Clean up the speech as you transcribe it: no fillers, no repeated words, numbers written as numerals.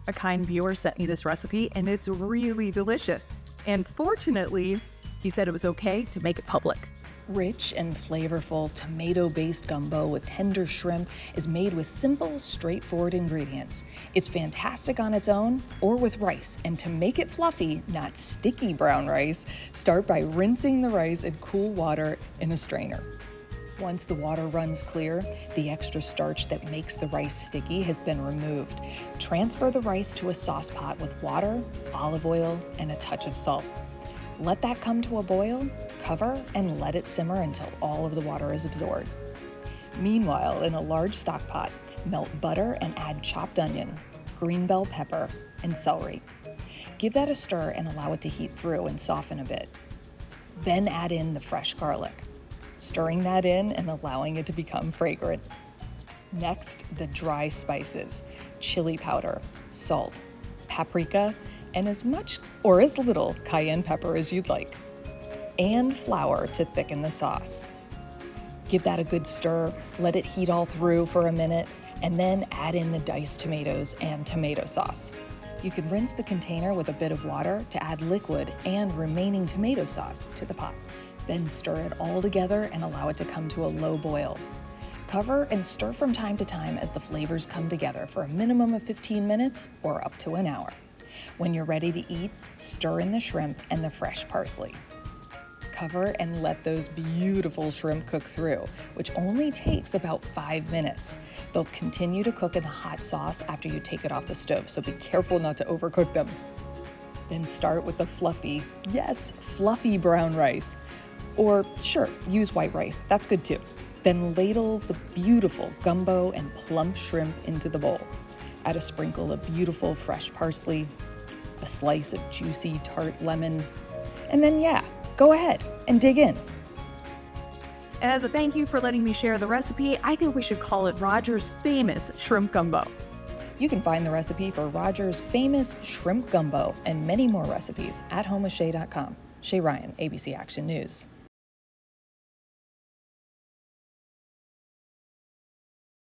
A kind viewer sent me this recipe, and it's really delicious. And fortunately, he said it was okay to make it public. Rich and flavorful tomato-based gumbo with tender shrimp is made with simple, straightforward ingredients. It's fantastic on its own or with rice, and to make it fluffy, not sticky brown rice, start by rinsing the rice in cool water in a strainer. Once the water runs clear, the extra starch that makes the rice sticky has been removed. Transfer the rice to a sauce pot with water, olive oil, and a touch of salt. Let that come to a boil, cover, and let it simmer until all of the water is absorbed. Meanwhile, in a large stock pot, melt butter and add chopped onion, green bell pepper, and celery. Give that a stir and allow it to heat through and soften a bit. Then add in the fresh garlic, stirring that in and allowing it to become fragrant. Next, the dry spices, chili powder, salt, paprika, and as much or as little cayenne pepper as you'd like, and flour to thicken the sauce. Give that a good stir, let it heat all through for a minute, and then add in the diced tomatoes and tomato sauce. You can rinse the container with a bit of water to add liquid and remaining tomato sauce to the pot. Then stir it all together and allow it to come to a low boil. Cover and stir from time to time as the flavors come together for a minimum of 15 minutes or up to an hour. When you're ready to eat, stir in the shrimp and the fresh parsley. Cover and let those beautiful shrimp cook through, which only takes about 5 minutes. They'll continue to cook in the hot sauce after you take it off the stove, so be careful not to overcook them. Then start with the fluffy, yes, fluffy brown rice. Or sure, use white rice, that's good too. Then ladle the beautiful gumbo and plump shrimp into the bowl. Add a sprinkle of beautiful fresh parsley, a slice of juicy tart lemon, and then go ahead and dig in. As a thank you for letting me share the recipe, I think we should call it Roger's Famous Shrimp Gumbo. You can find the recipe for Roger's Famous Shrimp Gumbo and many more recipes at homewithshay.com. Shay Ryan, ABC Action News.